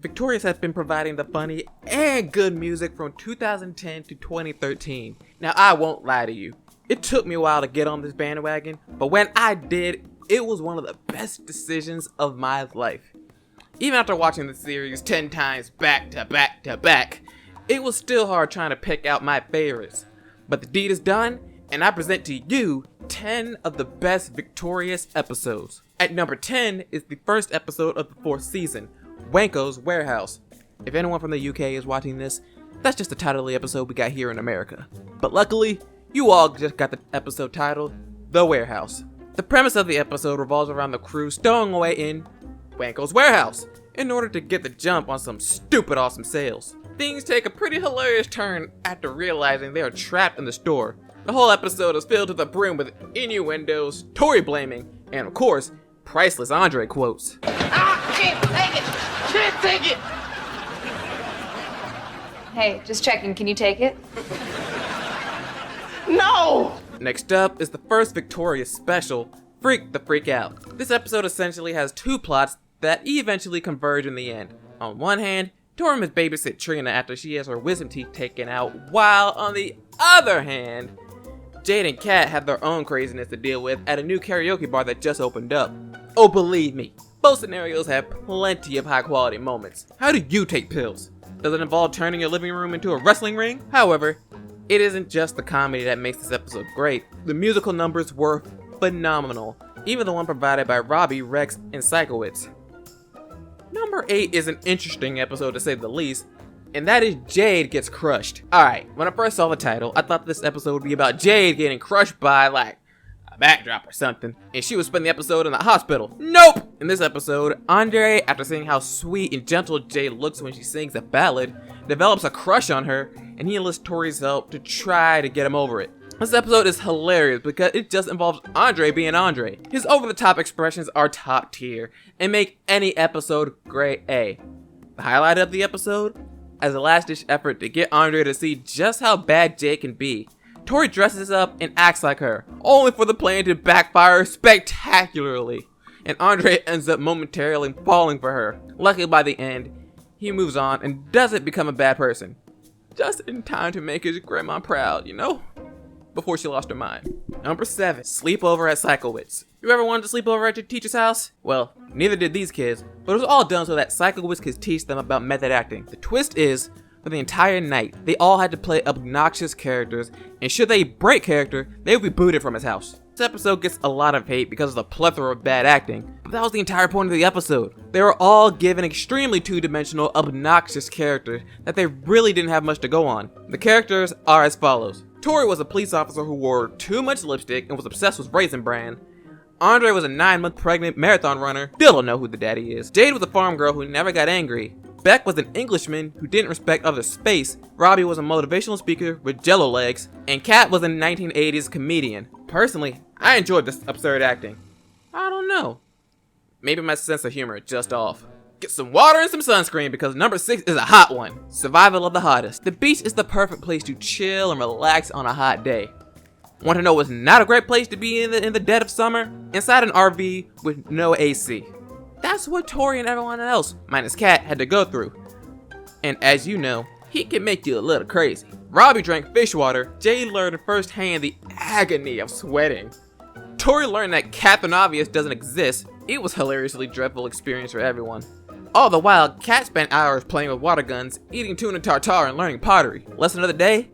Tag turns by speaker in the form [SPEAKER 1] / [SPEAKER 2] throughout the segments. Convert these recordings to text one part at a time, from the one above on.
[SPEAKER 1] Victorious has been providing the funny and good music from 2010 to 2013. Now, I won't lie to you. It took me a while to get on this bandwagon, but when I did, it was one of the best decisions of my life. Even after watching the series 10 times back to back to back, it was still hard trying to pick out my favorites. But the deed is done, and I present to you 10 of the best Victorious episodes. At number 10 is the first episode of the 4th season, Wanko's Warehouse. If anyone from the UK is watching this, that's just the title of the episode we got here in America. But luckily, you all just got the episode titled, The Warehouse. The premise of the episode revolves around the crew stowing away in Wanko's Warehouse in order to get the jump on some stupid awesome sales. Things take a pretty hilarious turn after realizing they are trapped in the store. The whole episode is filled to the brim with innuendos, Tory blaming, and of course, priceless Andre quotes.
[SPEAKER 2] Can't take it! Can't take it!
[SPEAKER 3] Hey, just checking, can you take it?
[SPEAKER 2] No!
[SPEAKER 1] Next up is the first Victorious special, Freak the Freak Out. This episode essentially has two plots that eventually converge in the end. On one hand, Tori must babysit Trina after she has her wisdom teeth taken out, while on the other hand, Jade and Kat have their own craziness to deal with at a new karaoke bar that just opened up. Oh, believe me, both scenarios have plenty of high quality moments. How do you take pills? Does it involve turning your living room into a wrestling ring? However, it isn't just the comedy that makes this episode great. The musical numbers were phenomenal, even the one provided by Robbie, Rex, and Psychowitz. Number 8 is an interesting episode to say the least, and that is Jade Gets Crushed. Alright, when I first saw the title, I thought this episode would be about Jade getting crushed by, like, a backdrop or something, and she would spend the episode in the hospital. Nope! In this episode, Andre, after seeing how sweet and gentle Jade looks when she sings a ballad, develops a crush on her, and he enlists Tori's help to try to get him over it. This episode is hilarious because it just involves Andre being Andre. His over-the-top expressions are top tier and make any episode grade A. The highlight of the episode? As a last-ditch effort to get Andre to see just how bad Jade can be, Tori dresses up and acts like her, only for the plan to backfire spectacularly, and Andre ends up momentarily falling for her. Luckily by the end, he moves on and doesn't become a bad person. Just in time to make his grandma proud, you know? Before she lost her mind. Number 7, Sleepover at Psychowitz. You ever wanted to sleep over at your teacher's house? Well, neither did these kids, but it was all done so that Psychowitz could teach them about method acting. The twist is, for the entire night, they all had to play obnoxious characters, and should they break character, they would be booted from his house. This episode gets a lot of hate because of the plethora of bad acting, but that was the entire point of the episode. They were all given extremely two-dimensional, obnoxious characters that they really didn't have much to go on. The characters are as follows. Tori was a police officer who wore too much lipstick and was obsessed with Raisin Bran. Andre was a 9-month pregnant marathon runner, still don't know who the daddy is. Jade was a farm girl who never got angry. Beck was an Englishman who didn't respect other space. Robbie was a motivational speaker with jello legs. And Kat was a 1980s comedian. Personally, I enjoyed this absurd acting. I don't know. Maybe my sense of humor is just off. Get some water and some sunscreen because number 6 is a hot one. Survival of the hottest. The beach is the perfect place to chill and relax on a hot day. Want to know what's not a great place to be in the dead of summer? Inside an RV with no AC. That's what Tori and everyone else, minus Kat, had to go through. And as you know, he can make you a little crazy. Robbie drank fish water. Jade learned firsthand the agony of sweating. Tori learned that Captain Obvious doesn't exist. It was a hilariously dreadful experience for everyone. All the while, Kat spent hours playing with water guns, eating tuna tartare, and learning pottery. Lesson of the day?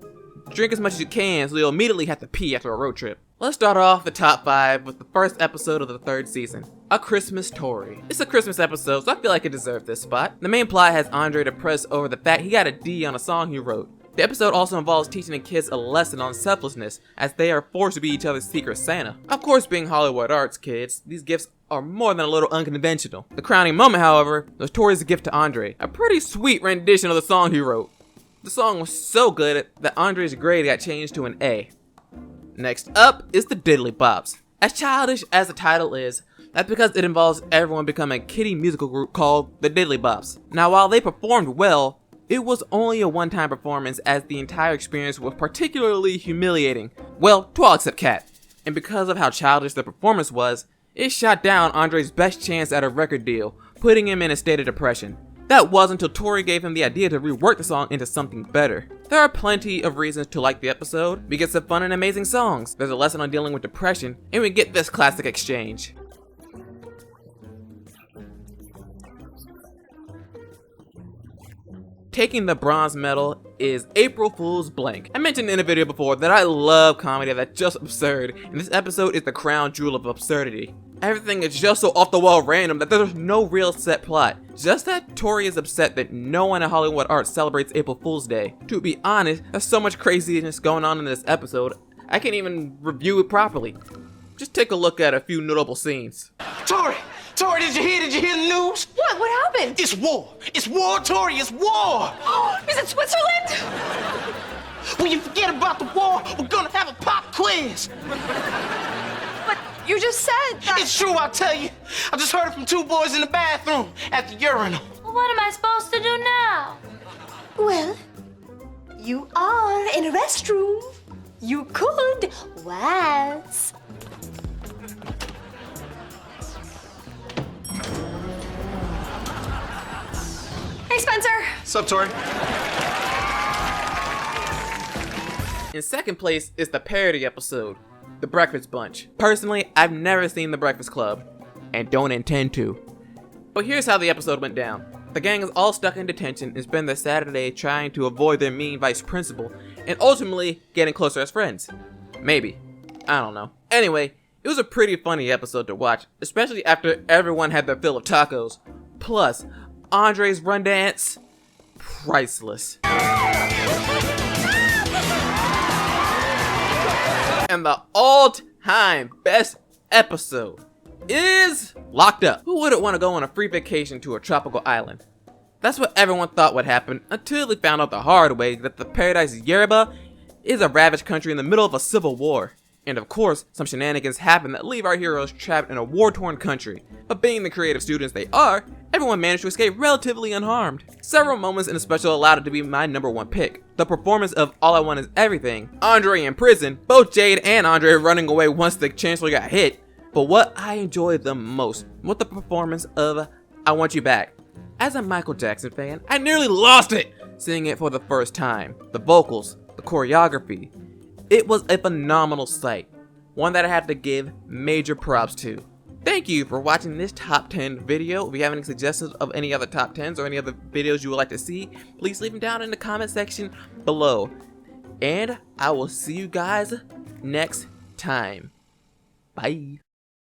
[SPEAKER 1] Drink as much as you can so you'll immediately have to pee after a road trip. Let's start off the top 5 with the first episode of the 3rd season, A Christmas Story. It's a Christmas episode, so I feel like it deserved this spot. The main plot has Andre depressed over the fact he got a D on a song he wrote. The episode also involves teaching the kids a lesson on selflessness, as they are forced to be each other's secret Santa. Of course, being Hollywood arts kids, these gifts are more than a little unconventional. The crowning moment, however, was Tori's gift to Andre, a pretty sweet rendition of the song he wrote. The song was so good that Andre's grade got changed to an A. Next up is the Diddly Bops. As childish as the title is, that's because it involves everyone becoming a kiddie musical group called the Diddly Bops. Now, while they performed well, it was only a one-time performance as the entire experience was particularly humiliating. Well, to all except Kat. And because of how childish the performance was, it shot down Andre's best chance at a record deal, putting him in a state of depression. That was until Tori gave him the idea to rework the song into something better. There are plenty of reasons to like the episode. We get some fun and amazing songs, there's a lesson on dealing with depression, and we get this classic exchange. Taking the bronze medal is April Fool's Blank. I mentioned in a video before that I love comedy that's just absurd, and this episode is the crown jewel of absurdity. Everything is just so off the wall random that there's no real set plot. Just that Tori is upset that no one in Hollywood art celebrates April Fool's Day. To be honest, there's so much craziness going on in this episode, I can't even review it properly. Just take a look at a few notable scenes.
[SPEAKER 2] Tori, did you hear the news?
[SPEAKER 3] What? What happened?
[SPEAKER 2] It's war, Tori, it's war.
[SPEAKER 3] Oh, is it Switzerland?
[SPEAKER 2] When you forget about the war, we're gonna have a pop quiz.
[SPEAKER 3] But you just said that.
[SPEAKER 2] It's true, I'll tell you. I just heard it from two boys in the bathroom at the urinal.
[SPEAKER 4] Well, what am I supposed to do now?
[SPEAKER 5] Well, you are in a restroom. You could waltz.
[SPEAKER 3] Hey, Spencer.
[SPEAKER 6] Sup, Tori?
[SPEAKER 1] In second place is the parody episode, The Breakfast Bunch. Personally, I've never seen The Breakfast Club, and don't intend to. But here's how the episode went down. The gang is all stuck in detention and spend their Saturday trying to avoid their mean vice principal, and ultimately getting closer as friends. Maybe. I don't know. Anyway, it was a pretty funny episode to watch, especially after everyone had their fill of tacos. Plus, Andre's run dance, priceless. And the all-time best episode is Locked Up. Who wouldn't want to go on a free vacation to a tropical island? That's what everyone thought would happen until they found out the hard way that the paradise Yerba is a ravaged country in the middle of a civil war. And of course, some shenanigans happen that leave our heroes trapped in a war-torn country. But being the creative students they are, everyone managed to escape relatively unharmed. Several moments in the special allowed it to be my #1 pick. The performance of All I Want Is Everything, Andre in prison, both Jade and Andre running away once the chancellor got hit. But what I enjoyed the most was the performance of I Want You Back. As a Michael Jackson fan, I nearly lost it seeing it for the first time. The vocals, the choreography, it was a phenomenal sight, one that I have to give major props to. Thank you for watching this top 10 video. If you have any suggestions of any other top 10s or any other videos you would like to see, please leave them down in the comment section below. And I will see you guys next time. Bye.